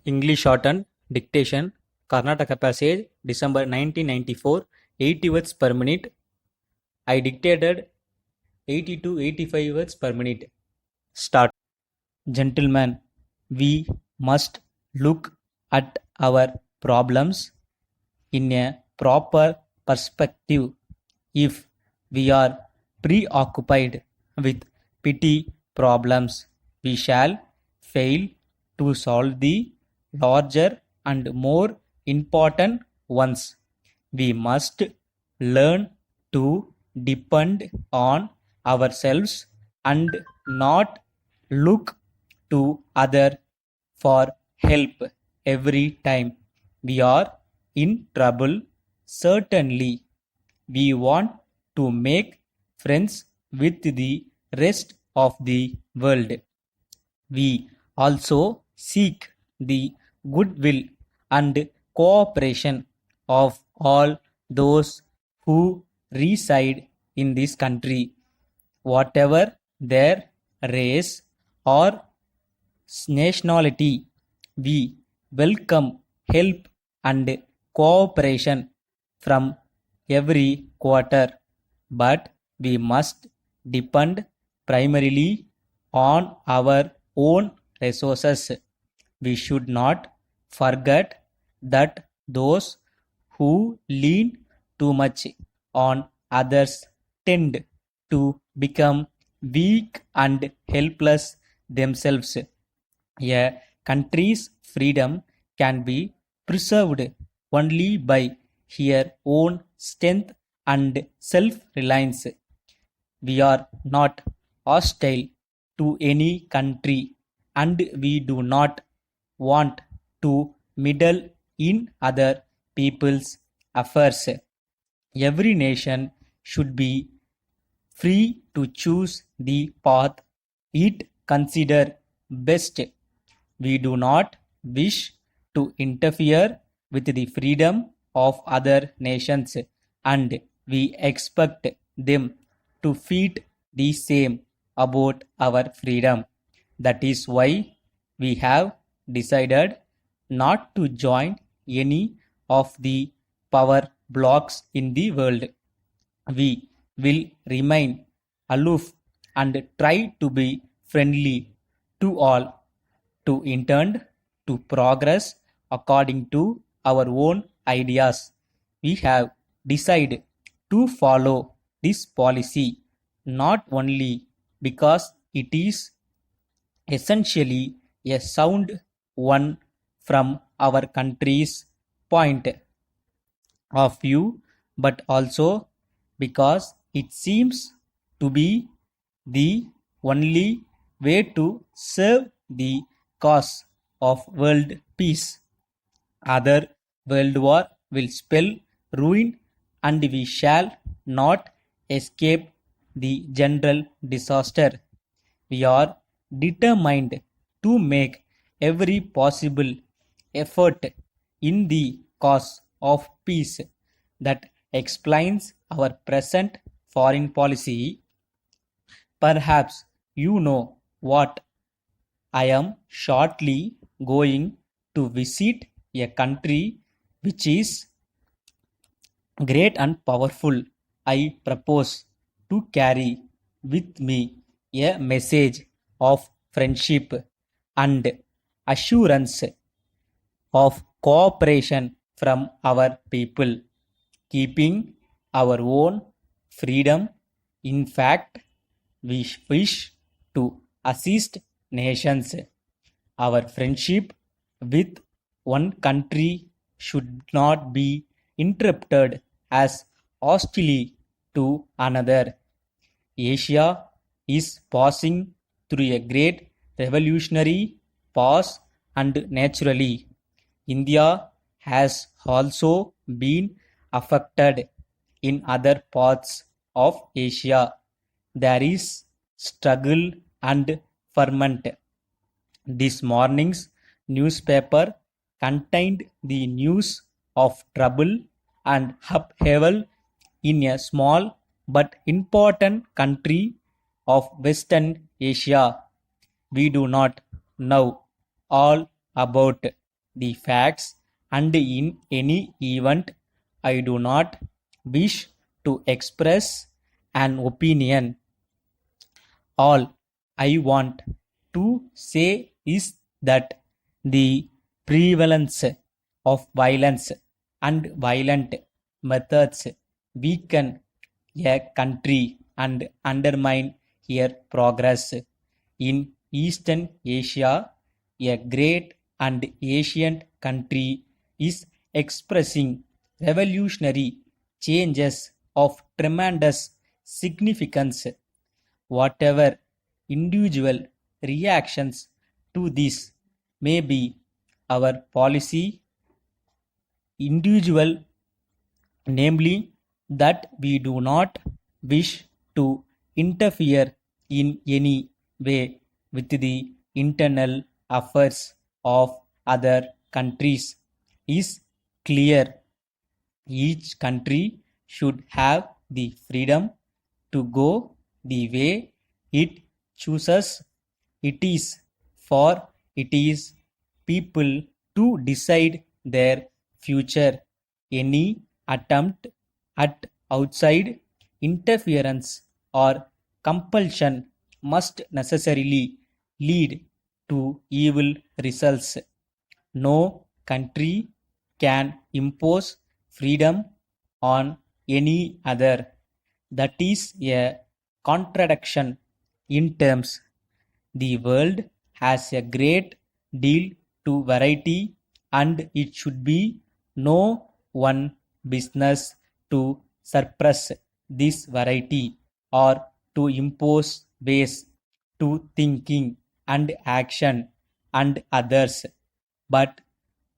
English shortened dictation, Karnataka passage, December 1994, 80 words per minute. I dictated 80 to 85 words per minute. Start. Gentlemen, we must look at our problems in a proper perspective. If we are preoccupied with petty problems, we shall fail to solve the larger and more important ones. We must learn to depend on ourselves and not look to other for help every time we are in trouble. Certainly, we want to make friends with the rest of the world. We also seek the goodwill and cooperation of all those who reside in this country, whatever their race or nationality. We welcome help and cooperation from every quarter, but we must depend primarily on our own resources. We should not forget that those who lean too much on others tend to become weak and helpless themselves. A country's freedom can be preserved only by her own strength and self-reliance. We are not hostile to any country, and we do not want to meddle in other people's affairs. Every nation should be free to choose the path it considers best. We do not wish to interfere with the freedom of other nations, and we expect them to feel the same about our freedom. That is why we have decided not to join any of the power blocks in the world. We will remain aloof and try to be friendly to all, to intend to progress according to our own ideas. We have decided to follow this policy not only because it is essentially a sound one from our country's point of view, but also because it seems to be the only way to serve the cause of world peace. Other world war will spell ruin, and we shall not escape the general disaster. We are determined to make every possible effort in the cause of peace. That explains our present foreign policy. Perhaps you know what I am shortly going to visit a country which is great and powerful. I propose to carry with me a message of friendship and assurance of cooperation from our people, keeping our own freedom. In fact, we wish to assist nations. Our friendship with one country should not be interpreted as hostility to another. Asia is passing through a great revolutionary pause, and naturally, India has also been affected. In other parts of Asia, there is struggle and ferment. This morning's newspaper contained the news of trouble and upheaval in a small but important country of Western Asia. We do not know all about the facts, and in any event, I do not wish to express an opinion. All I want to say is that the prevalence of violence and violent methods weaken a country and undermine her progress. In Eastern Asia, a great and ancient country is expressing revolutionary changes of tremendous significance. Whatever individual reactions to this may be, our policy, individual, namely that we do not wish to interfere in any way with the internal affairs of other countries, is clear. Each country should have the freedom to go the way it chooses. It is for its people to decide their future. Any attempt at outside interference or compulsion must necessarily lead to evil results. No country can impose freedom on any other. That is a contradiction in terms. The world has a great deal to variety, and it should be no one business to suppress this variety or to impose ways to thinking and action and others, but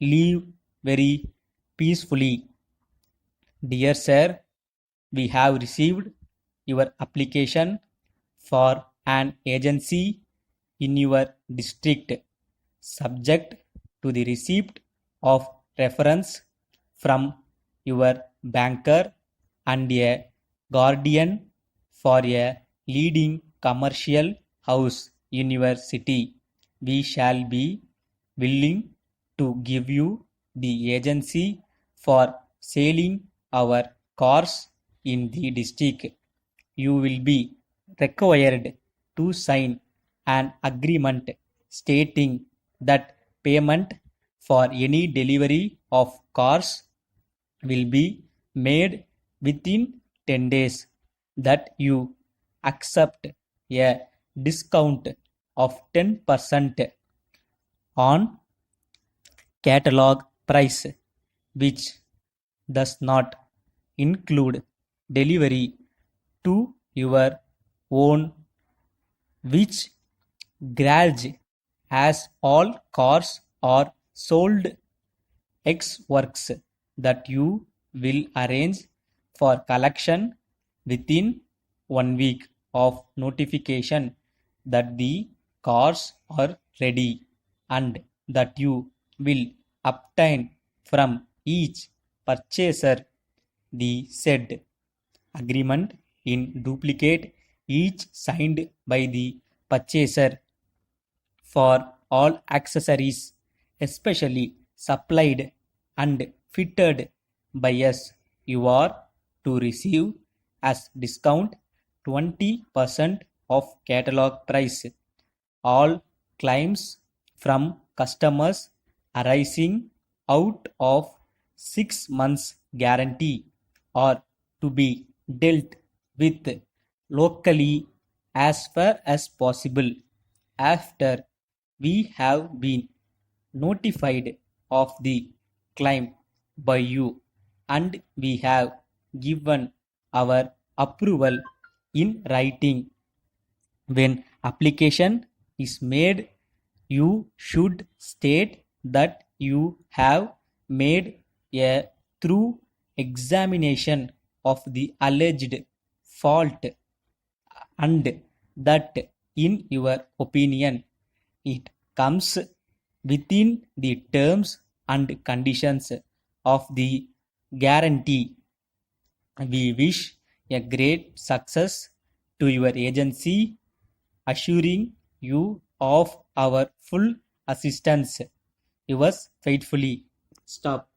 live very peacefully. Dear Sir, we have received your application for an agency in your district, subject to the receipt of reference from your banker and a guardian for a leading commercial house in your city. We shall be willing to give you the agency for selling our cars in the district. You will be required to sign an agreement stating that payment for any delivery of cars will be made within 10 days, that you accept a discount of 10% on catalog price, which does not include delivery to your own, which garage, as all cars are sold X works, that you will arrange for collection within 1 week of notification that the cars are ready, and that you will obtain from each purchaser the said agreement in duplicate, each signed by the purchaser, for all accessories especially supplied and fitted by us. You are to receive as discount 20% of catalog price. All claims from customers arising out of 6 months guarantee are to be dealt with locally as far as possible. After we have been notified of the claim by you, and we have given our approval in writing, when application is made, you should state that you have made a thorough examination of the alleged fault, and that in your opinion it comes within the terms and conditions of the guarantee. We wish a great success to your agency, assuring you of our full assistance. yours faithfully. Stop.